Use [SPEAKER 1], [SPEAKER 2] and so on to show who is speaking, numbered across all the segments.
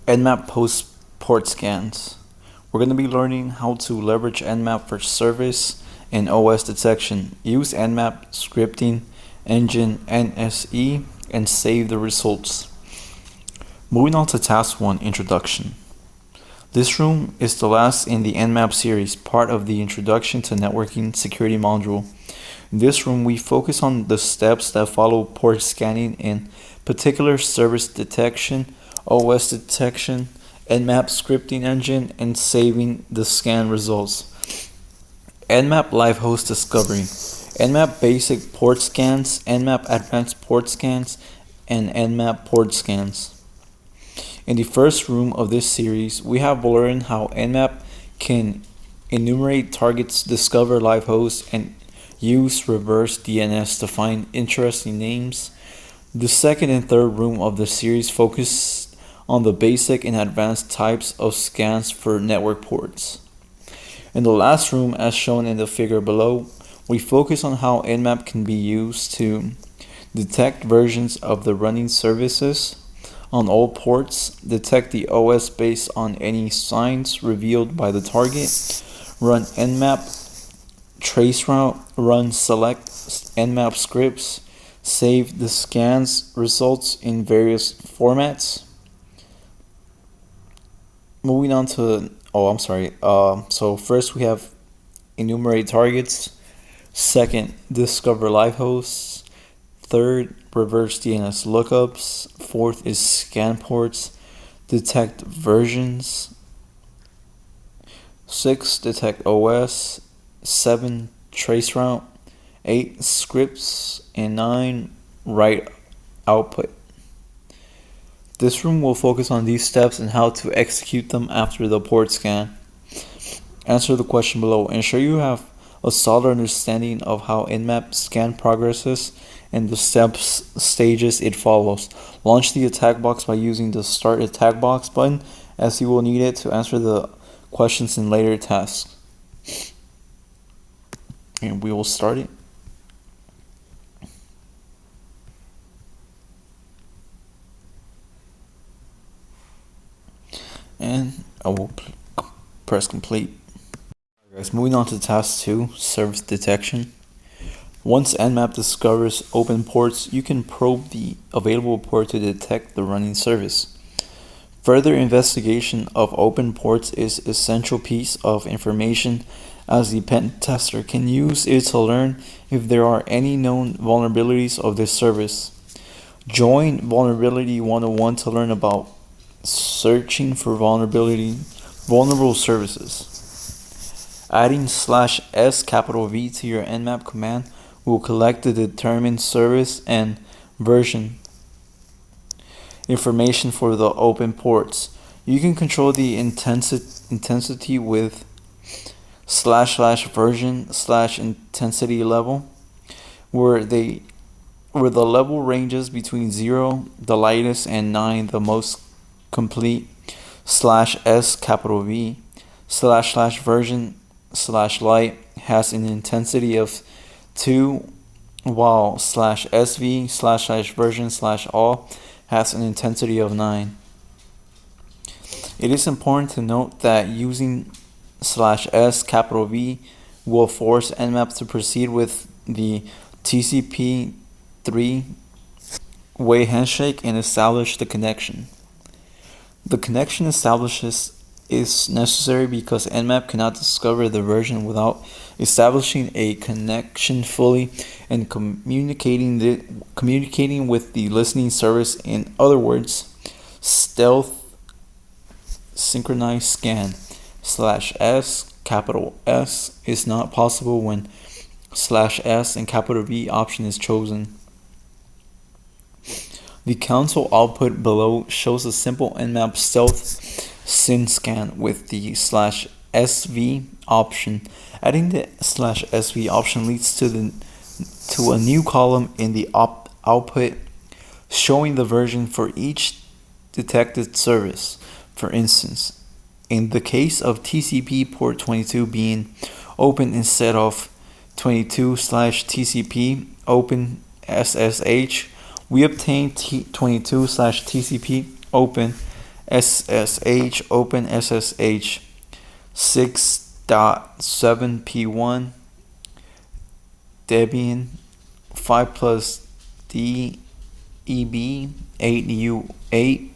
[SPEAKER 1] Nmap post port scans. We're going to be learning how to leverage Nmap for service and OS detection. Use Nmap scripting engine NSE and save the results. Moving on to Task 1, Introduction. This room is the last in the Nmap series, part of the Introduction to Networking Security module. In this room, we focus on the steps that follow port scanning, in particular service detection, OS detection, Nmap scripting engine, and saving the scan results. Nmap live host discovery, Nmap basic port scans, Nmap advanced port scans, and Nmap port scans. In the first room of this series, we have learned how Nmap can enumerate targets, discover live hosts, and use reverse DNS to find interesting names. The second and third room of the series focus on the basic and advanced types of scans for network ports. In the last room, as shown in the figure below, we focus on how Nmap can be used to detect versions of the running services on all ports, detect the OS based on any signs revealed by the target, run Nmap traceroute, run select Nmap scripts, save the scans results in various formats. Moving on to, so first we have enumerate targets, second, discover live hosts, third, reverse DNS lookups, fourth is scan ports, detect versions, 6, detect OS, 7, traceroute, 8, scripts, and 9, write output. This room will focus on these steps and how to execute them after the port scan. Answer the question below. Ensure you have a solid understanding of how Nmap scan progresses and the stages it follows. Launch the attack box by using the Start Attack Box button, as you will need it to answer the questions in later tasks. And we will start it. And I will press complete. Guys, moving on to task 2, service detection. Once Nmap discovers open ports, you can probe the available port to detect the running service. Further investigation of open ports is an essential piece of information, as the pen tester can use it to learn if there are any known vulnerabilities of this service. Join Vulnerability 101 to learn about searching for vulnerable services. Adding /s capital V to your Nmap command will collect the determined service and version information for the open ports. You can control the intensity with /version/intensity level, where the level ranges between 0, the lightest, and 9, the most complete. /s capital V /version/light has an intensity of 2, while /sv/version/all has an intensity of 9. It is important to note that using /s capital V will force Nmap to proceed with the TCP 3-way handshake and establish the connection. The connection establishes is necessary because Nmap cannot discover the version without establishing a connection fully and communicating with the listening service. In other words, stealth synchronized scan /s capital S is not possible when /s and capital V option is chosen. The console output below shows a simple Nmap stealth syn scan with the /sv option. Adding the /sv option leads to a new column in the output showing the version for each detected service. For instance, in the case of TCP port 22 being open instead of 22/TCP open SSH, we obtain 22/TCP open SSH open SSH 6.7p1 Debian 5 plus DEB 8U8.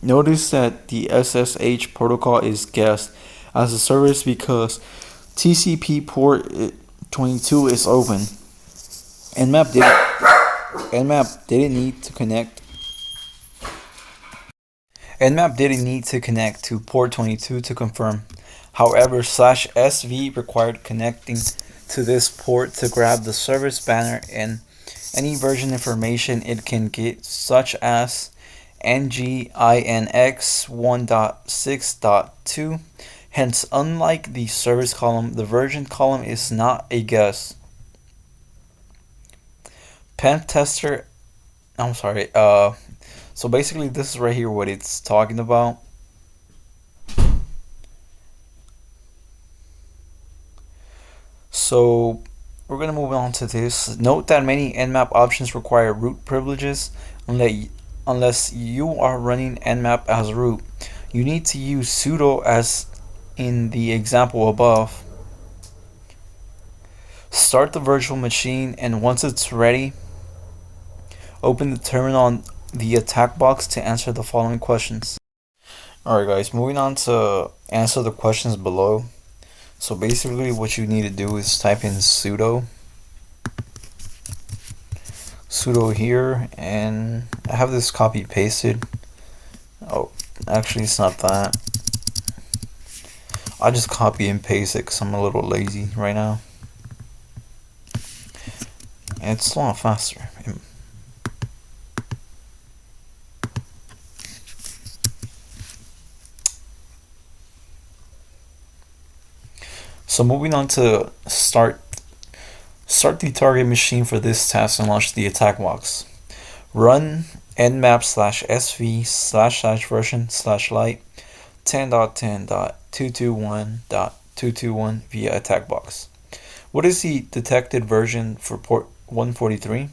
[SPEAKER 1] Notice that the SSH protocol is guessed as a service because TCP port 22 is open. Nmap didn't need to connect. Nmap didn't need to connect to port 22 to confirm. However, /sv required connecting to this port to grab the service banner and any version information it can get, such as NGINX 1.6.2. Hence, unlike the service column, the version column is not a guess. So basically this is right here what it's talking about. So we're going to move on to this. Note that many Nmap options require root privileges. Unless you are running Nmap as root, you need to use sudo as in the example above. Start the virtual machine, and once it's ready, open the terminal on the attack box to answer the following questions. Alright guys, moving on to answer the questions below. So basically what you need to do is type in sudo here, and I have this copy pasted. Oh, actually it's not that. I just copy and paste it because I'm a little lazy right now. And it's a lot faster. So moving on to start the target machine for this task and launch the attack box. Run nmap/sv/version/light 10.10.221.221 via attack box. What is the detected version for port 143?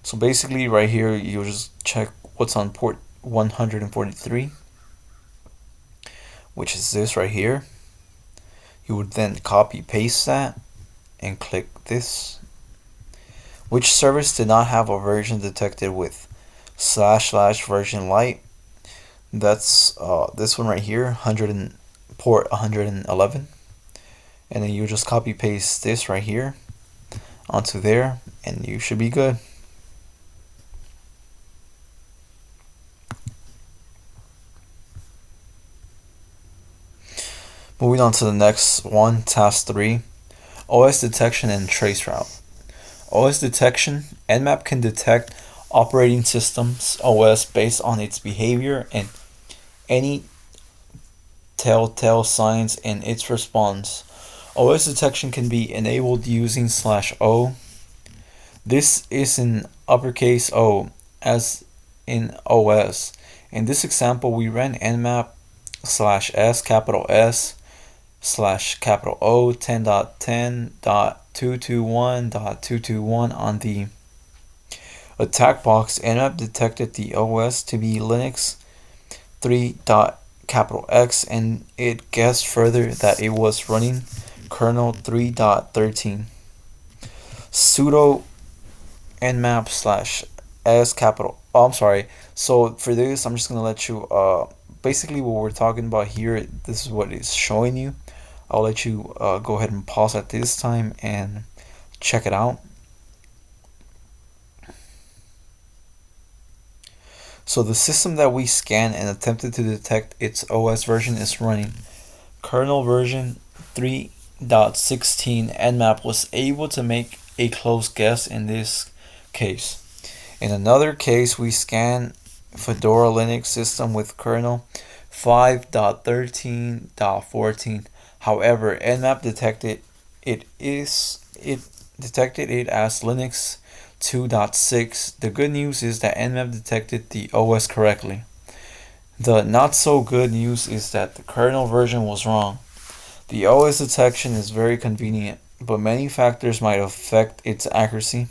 [SPEAKER 1] So basically right here you just check what's on port 143, which is this right here. You would then copy paste that and click this. Which service did not have a version detected with /version light? That's this one right here, port 111. And then you just copy paste this right here onto there, and you should be good. Moving on to the next one, task 3, OS detection and traceroute. OS detection, Nmap can detect operating systems OS based on its behavior and any telltale signs in its response. OS detection can be enabled using /o. This is in uppercase O, as in OS. In this example, we ran nmap /s capital S /O 10.10.221.221 on the attack box. Nmap detected the OS to be Linux 3.X, and it guessed further that it was running kernel 3.13. Sudo nmap /s capital. Oh, I'm sorry. So for this, I'm just gonna let you. Basically, what we're talking about here, this is what it's showing you. I'll let you go ahead and pause at this time and check it out. So the system that we scanned and attempted to detect its OS version is running kernel version 3.16. Nmap was able to make a close guess in this case. In another case, we scanned Fedora Linux system with kernel 5.13.14. However, Nmap detected it as Linux 2.6. The good news is that Nmap detected the OS correctly. The not so good news is that the kernel version was wrong. The OS detection is very convenient, but many factors might affect its accuracy.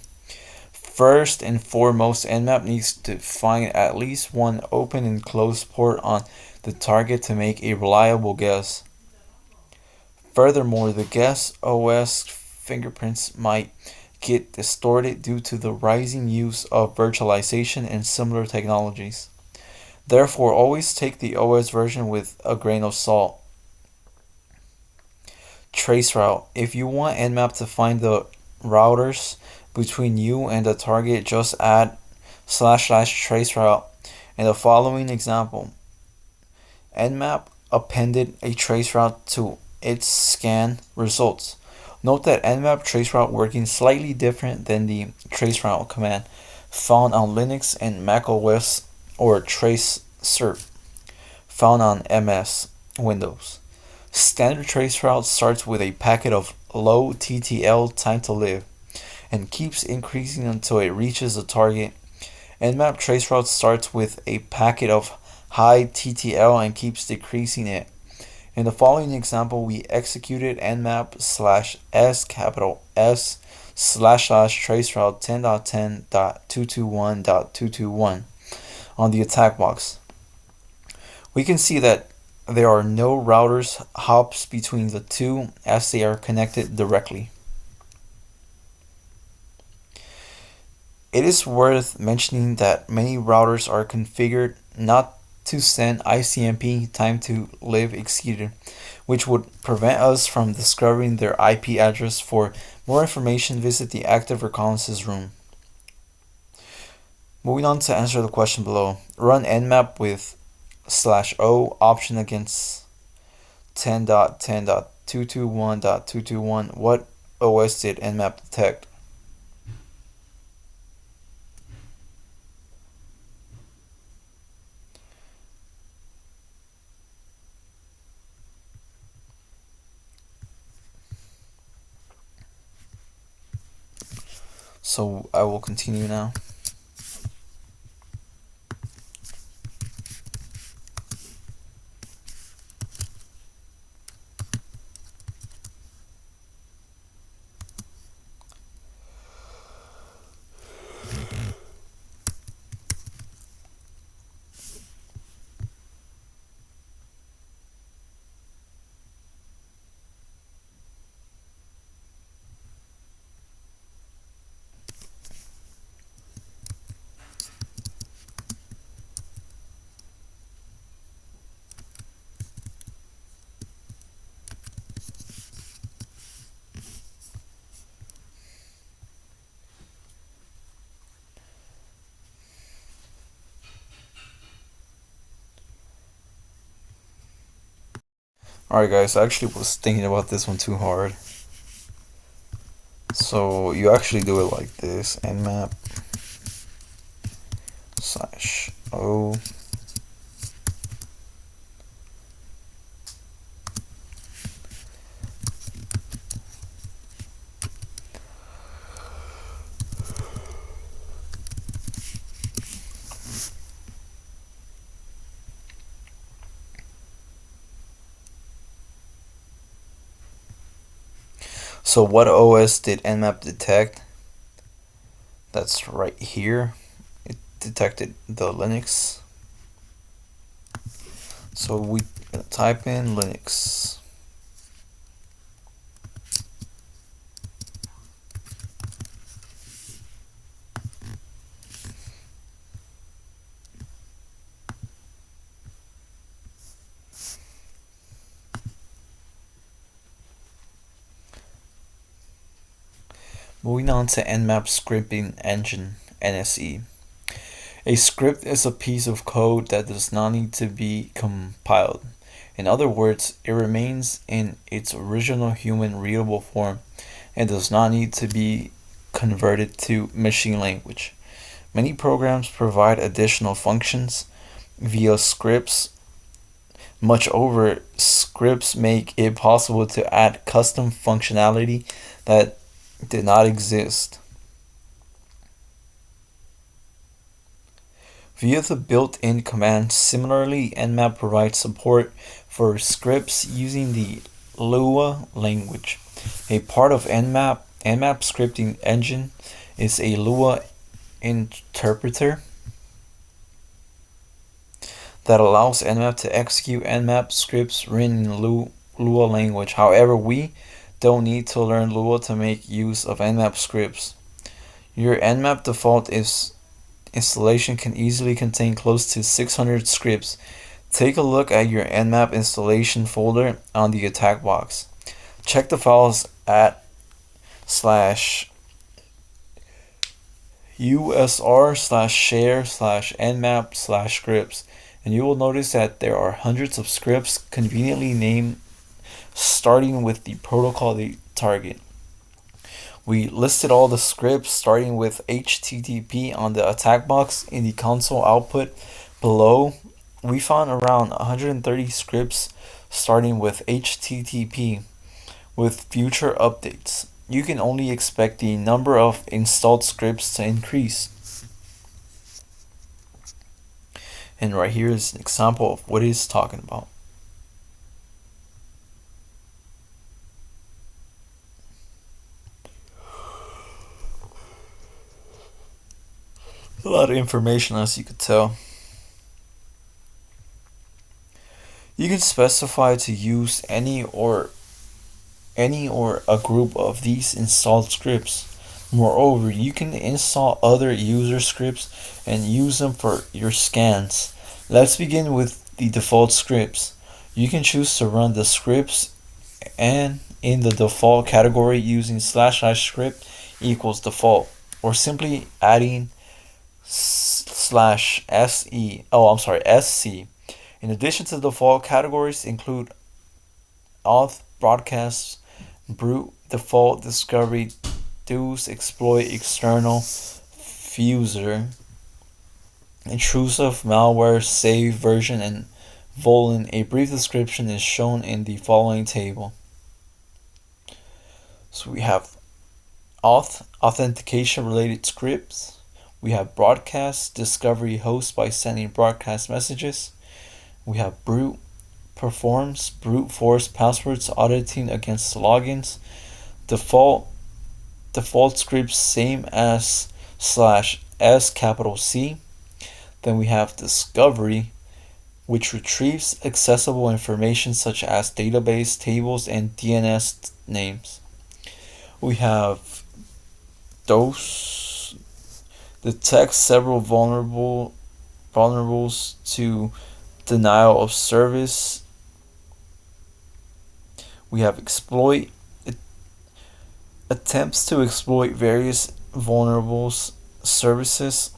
[SPEAKER 1] First and foremost, Nmap needs to find at least one open and closed port on the target to make a reliable guess. Furthermore, the guess OS fingerprints might get distorted due to the rising use of virtualization and similar technologies. Therefore, always take the OS version with a grain of salt. Traceroute. If you want Nmap to find the routers between you and the target, just add //traceroute. In the following example, Nmap appended a traceroute to its scan results. Note that Nmap traceroute working slightly different than the traceroute command found on Linux and macOS, or tracerp found on MS Windows. Standard traceroute starts with a packet of low TTL time to live and keeps increasing until it reaches the target. Nmap traceroute starts with a packet of high TTL and keeps decreasing it. In the following example, we executed nmap/s capital S //traceroute 10.10.221.221 on the attack box. We can see that there are no routers hops between the two as they are connected directly. It is worth mentioning that many routers are configured not to send ICMP time to live exceeded, which would prevent us from discovering their IP address. For more information, visit the active reconnaissance room. Moving on to answer the question below. Run nmap with /o option against 10.10.221.221. What OS did nmap detect? So I will continue now. Alright guys, I actually was thinking about this one too hard. So you actually do it like this, nmap /o So what OS did nmap detect? That's right here. It detected the Linux. So we type in Linux. Moving on to Nmap scripting engine, NSE. A script is a piece of code that does not need to be compiled. In other words, it remains in its original human readable form and does not need to be converted to machine language. Many programs provide additional functions via scripts. Moreover, scripts make it possible to add custom functionality that did not exist. Via the built-in commands, similarly, Nmap provides support for scripts using the Lua language. A part of Nmap scripting engine is a Lua interpreter that allows Nmap to execute Nmap scripts written in Lua language. However, we don't need to learn Lua to make use of Nmap scripts. Your Nmap default installation can easily contain close to 600 scripts. Take a look at your Nmap installation folder on the attack box. Check the files at /usr/share/nmap/scripts, and you will notice that there are hundreds of scripts conveniently named starting with the protocol they target. We listed all the scripts starting with HTTP on the attack box in the console output below. We found around 130 scripts starting with HTTP. With future updates, you can only expect the number of installed scripts to increase. And right here is an example of what it's talking about. A lot of information, as you could tell. You can specify to use any or a group of these installed scripts. Moreover, you can install other user scripts and use them for your scans. Let's begin with the default scripts. You can choose to run the scripts and in the default category using /script equals default, or simply adding /sc. In addition to the default categories include auth, broadcasts, brute, default, discovery, deuce, exploit, external, fuser, intrusive, malware, save, version, and volan. A brief description is shown in the following table. So we have auth, authentication related scripts. We have broadcast, discovery host by sending broadcast messages. We have brute, performs brute force passwords auditing against logins. Default scripts same as /s_c. Then we have discovery, which retrieves accessible information such as database tables and DNS names. We have dose, detects several vulnerables to denial of service. We have exploit, attempts to exploit various vulnerable services.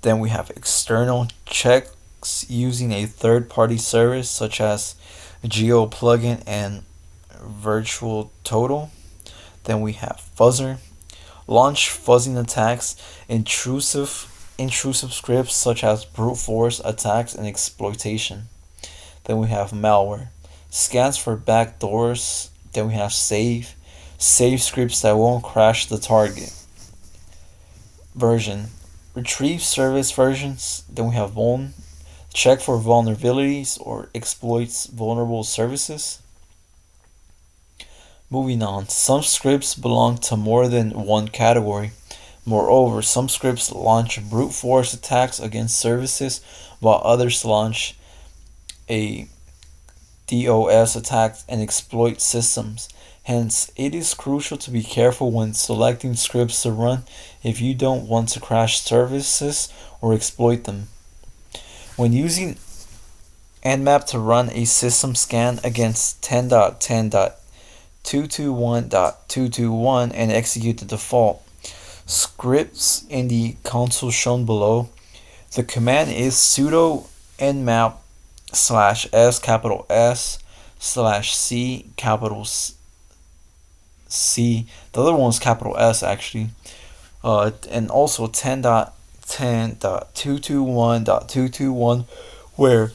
[SPEAKER 1] Then we have external, checks using a third-party service such as Geo plugin and Virtual Total. Then we have fuzzer, launch fuzzing attacks, intrusive scripts such as brute force attacks and exploitation. Then we have malware, scans for backdoors. Then we have save scripts that won't crash the target. Version, retrieve service versions. Then we have vuln, check for vulnerabilities or exploits vulnerable services. Moving on, some scripts belong to more than one category. Moreover, some scripts launch brute force attacks against services, while others launch a DOS attacks and exploit systems. Hence, it is crucial to be careful when selecting scripts to run if you don't want to crash services or exploit them. When using Nmap to run a system scan against 10.10.221.221 and execute the default scripts in the console shown below, the command is sudo nmap /s/c The other one was capital S actually. And also 10.10.221.221 where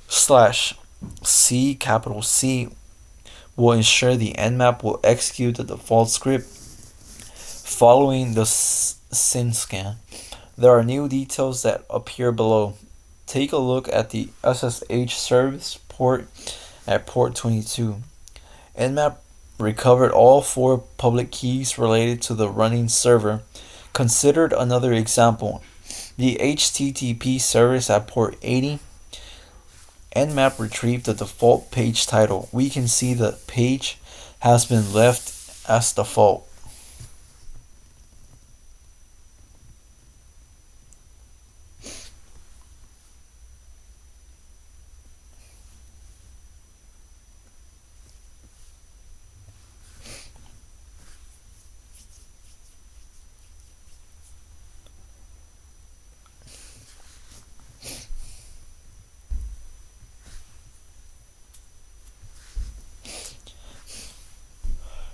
[SPEAKER 1] /c capital C will ensure the Nmap will execute the default script following the SYN scan. There are new details that appear below. Take a look at the SSH service port at port 22. Nmap recovered all four public keys related to the running server. Considered another example. The HTTP service at port 80. Nmap retrieved the default page title. We can see the page has been left as default.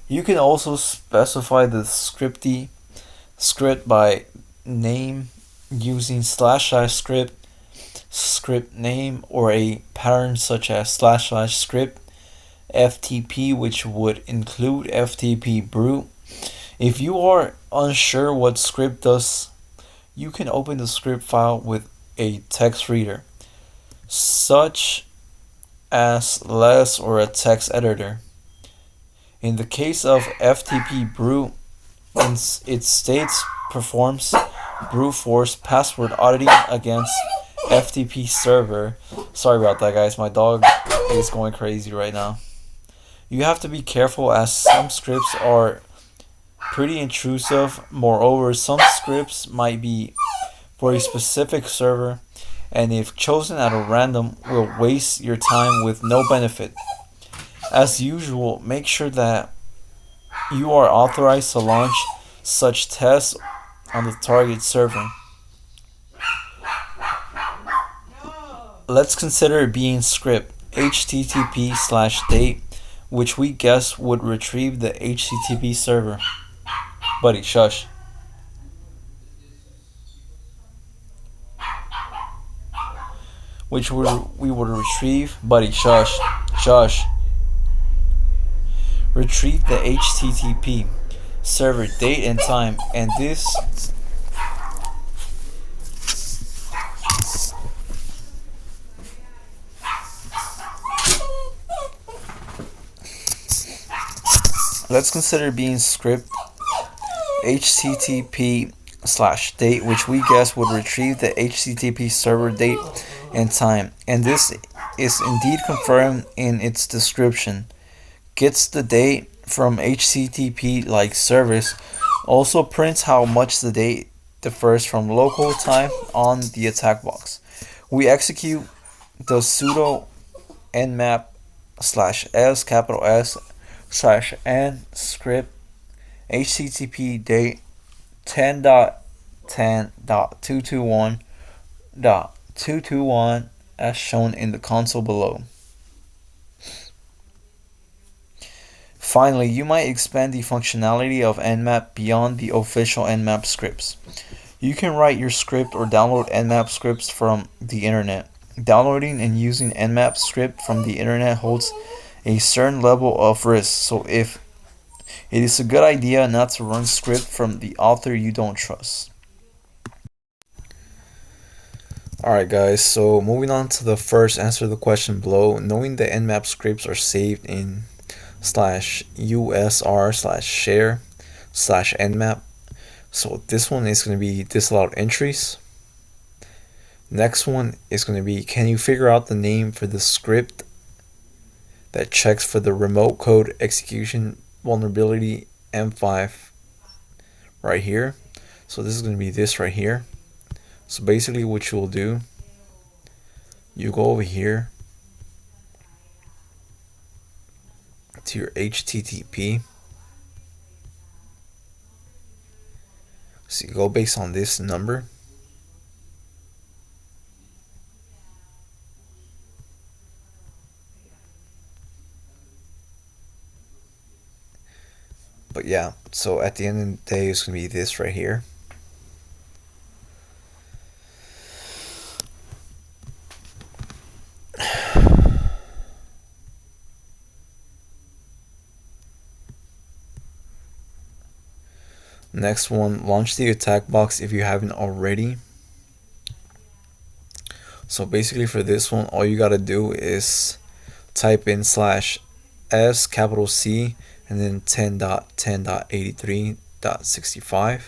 [SPEAKER 1] You can also specify the script by name using // script name, or a pattern such as // script FTP, which would include FTP brute. If you are unsure what script does, you can open the script file with a text reader, such as less or a text editor. In the case of FTP brute, it states performs brute force password auditing against FTP server. Sorry about that, guys. My dog is going crazy right now. You have to be careful as some scripts are pretty intrusive. Moreover, some scripts might be for a specific server, and if chosen at a random, will waste your time with no benefit. As usual, make sure that you are authorized to launch such tests on the target server. Let's consider it being script http/date, which we guess would retrieve the HTTP server. Buddy, shush. Which we would retrieve, buddy, shush. Retrieve the HTTP server date and time, and this let's consider being script http/date, which we guess would retrieve the HTTP server date and time, and this is indeed confirmed in its description. Gets the date from HTTP like service, also prints how much the date differs from local time on the attack box. We execute the sudo nmap/s capital S/n script http date 10.10.221.221 as shown in the console below. Finally, you might expand the functionality of Nmap beyond the official Nmap scripts. You can write your script or download Nmap scripts from the internet. Downloading and using Nmap script from the internet holds a certain level of risk, so if it is a good idea not to run script from the author you don't trust. Alright guys, so moving on to the first answer to the question below. Knowing the Nmap scripts are saved in /usr/share/nmap. So this one is going to be disallowed entries. Next one is going to be, can you figure out the name for the script that checks for the remote code execution vulnerability M5 right here? So this is going to be this right here. So basically what you will do, you go over here to your HTTP. So you go based on this number. But yeah, so at the end of the day, it's going to be this right here. Next one, launch the attack box if you haven't already. So basically for this one, all you gotta do is type in /s capital C and then 10.10.83.65,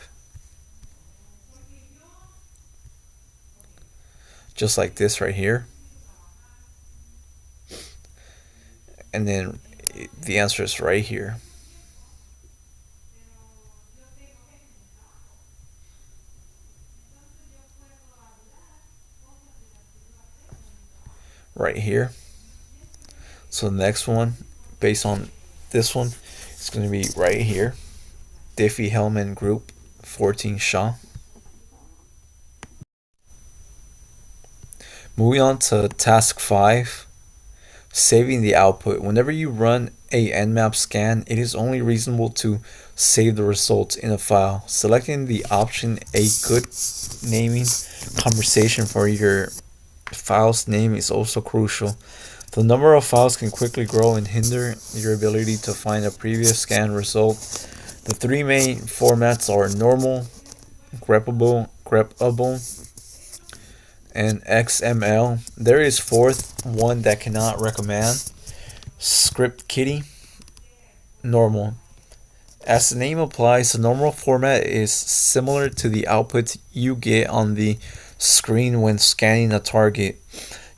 [SPEAKER 1] just like this right here. And then the answer is right here. Right here. So the next one, based on this one, it's going to be right here. Diffie-Hellman group 14 SHA. Moving on to task 5, saving the output. Whenever you run a Nmap scan, it is only reasonable to save the results in a file. Selecting the option a good naming conversation for your file's name is also crucial. The number of files can quickly grow and hinder your ability to find a previous scan result. The three main formats are normal, greppable, and XML. There is fourth one that cannot recommend, script kiddie, normal. As the name applies, the normal format is similar to the output you get on the screen when scanning a target.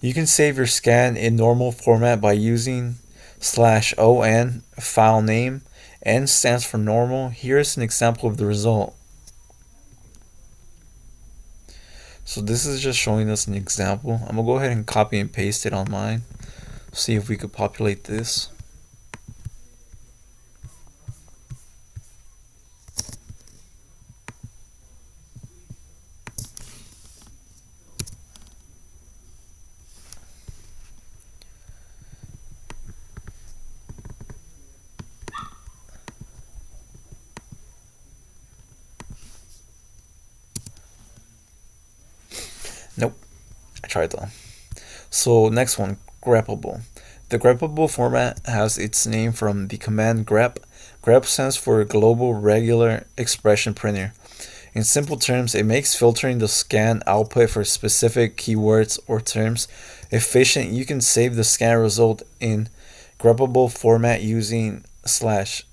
[SPEAKER 1] You can save your scan in normal format by using /on file name. N stands for normal. Here's an example of the result. So this is just showing us an example. I'm gonna go ahead and copy and paste it on mine. See if we could populate this. Nope, I tried though. So next one, greppable. The greppable format has its name from the command grep. Grep stands for Global Regular Expression Printer. In simple terms, it makes filtering the scan output for specific keywords or terms efficient. You can save the scan result in greppable format using /OG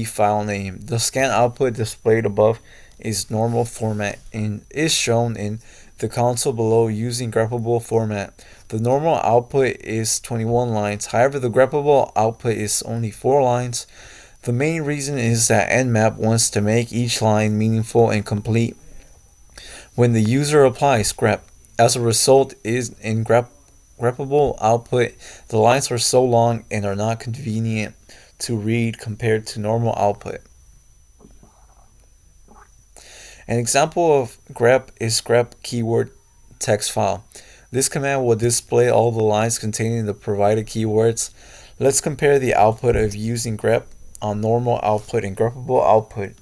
[SPEAKER 1] file name. The scan output displayed above is normal format and is shown in the console below using greppable format. The normal output is 21 lines. However, the greppable output is only 4 lines. The main reason is that Nmap wants to make each line meaningful and complete when the user applies grep. As a result, is in greppable output, the lines are so long and are not convenient to read compared to normal output. An example of grep is grep keyword text file. This command will display all the lines containing the provided keywords. Let's compare the output of using grep on normal output and greppable output.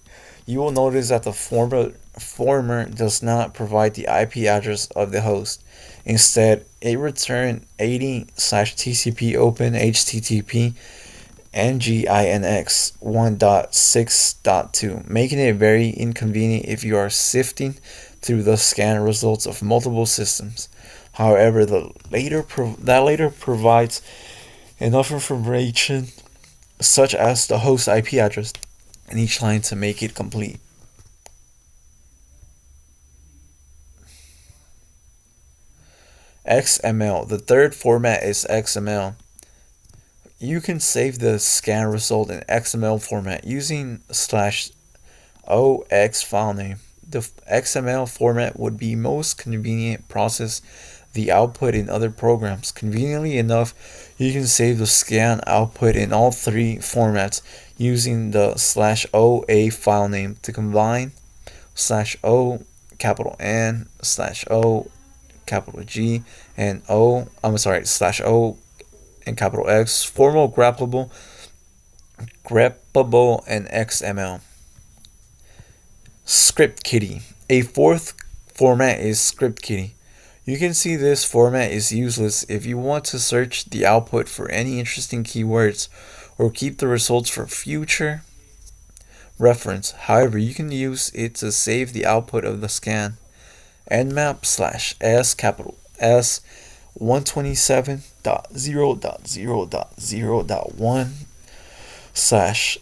[SPEAKER 1] You will notice that the former does not provide the IP address of the host. Instead, it returns 80/TCP open HTTP nginx 1.6.2, making it very inconvenient if you are sifting through the scan results of multiple systems. However, that later provides enough information such as the host IP address in each line to make it complete. XML. The third format is XML. You can save the scan result in XML format using /OX file name. The XML format would be most convenient process the output in other programs. Conveniently enough, you can save the scan output in all three formats using the /OA file name to combine /O capital N /O capital G and /O and capital X, formal, greppable, and XML. Script kiddie. A fourth format is script kiddie. You can see this format is useless if you want to search the output for any interesting keywords or keep the results for future reference. However, you can use it to save the output of the scan. Nmap /S capital S 127.0.0.0.1 slash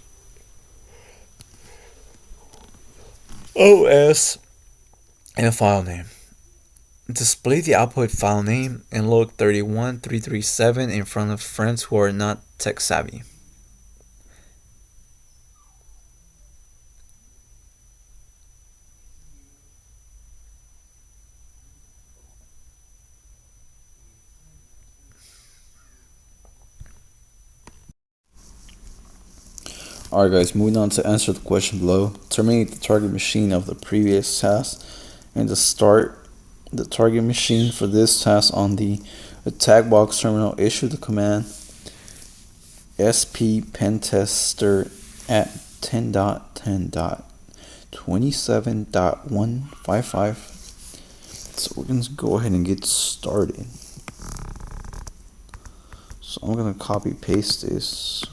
[SPEAKER 1] OS and file name. Display the output file name and log 31337 in front of friends who are not tech savvy. Alright guys, moving on to answer the question below. Terminate the target machine of the previous task and to start the target machine for this task on the attack box terminal. Issue the command sppentester at 10.10.27.155. So we're going to go ahead and get started. So I'm going to copy paste this.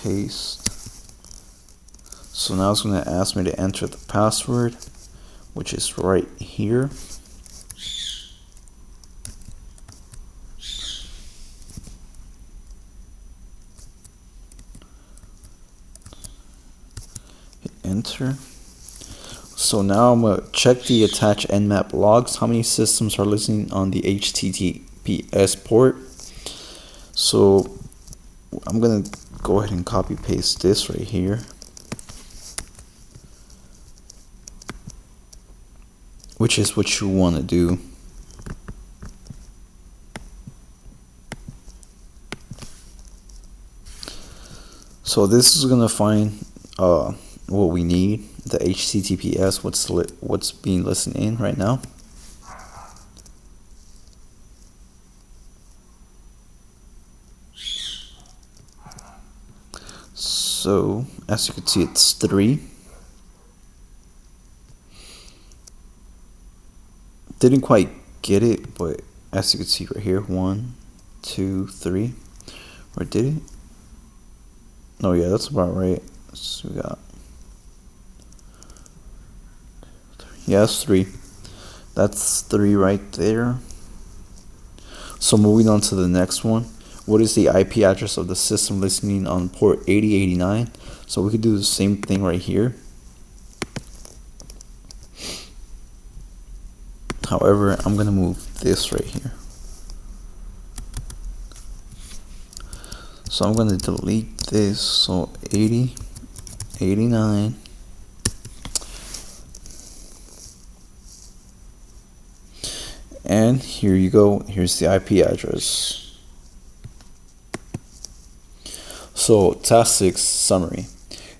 [SPEAKER 1] Paste. So now it's going to ask me to enter the password, which is right here. Hit enter. So now I'm going to check the attached Nmap logs. How many systems are listening on the HTTPS port? So I'm going to go ahead and copy paste this right here, which is what you want to do. So this is going to find what we need, the HTTPS, what's being listened in right now. So as you can see, it's 3. Didn't quite get it, but as you can see right here, 1, 2, 3. Or did it? No, yeah, that's about right. So we got, yeah, that's 3. That's 3 right there. So moving on to the next one. What is the IP address of the system listening on port 8089? So we could do the same thing right here. However, I'm going to move this right here. So I'm going to delete this. So 8089. And here you go. Here's the IP address. So task 6 summary.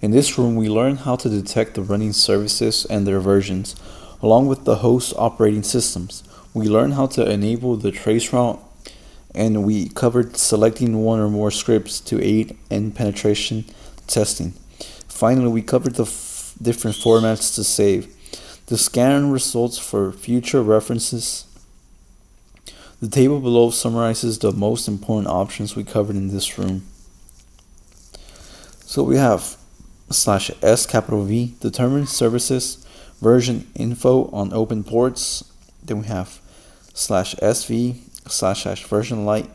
[SPEAKER 1] In this room we learn how to detect the running services and their versions, along with the host operating systems. We learn how to enable the traceroute, and we covered selecting one or more scripts to aid in penetration testing. Finally, we covered the different formats to save, the scan results for future references. The table below summarizes the most important options we covered in this room. So we have /S_V, determine services, version info on open ports. Then we have /SV /version light,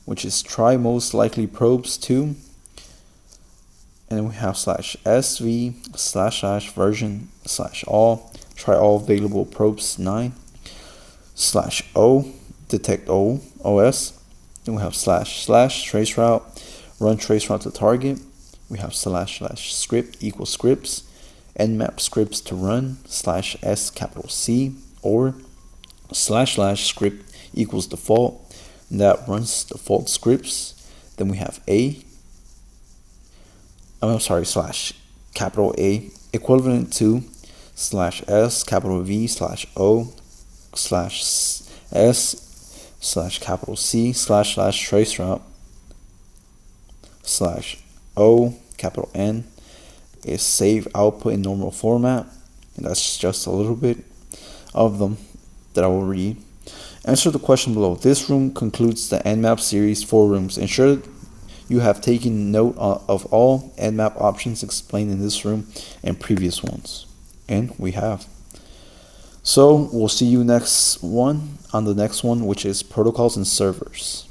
[SPEAKER 1] which is try most likely probes 2. And then we have /SV /version /all, try all available probes 9. /O, detect all OS. Then we have / traceroute, run traceroute to target. We have /script equals scripts, nmap scripts to run, /S_C, or /script equals default, and that runs default scripts. Then we have /A equivalent to /S_V /O /S/C /traceroute /O_N is save output in normal format, and that's just a little bit of them that I will read. Answer the question below. This room concludes the Nmap series 4 rooms. Ensure you have taken note of all Nmap options explained in this room and previous ones, and we have. So we'll see you on the next one, which is protocols and servers.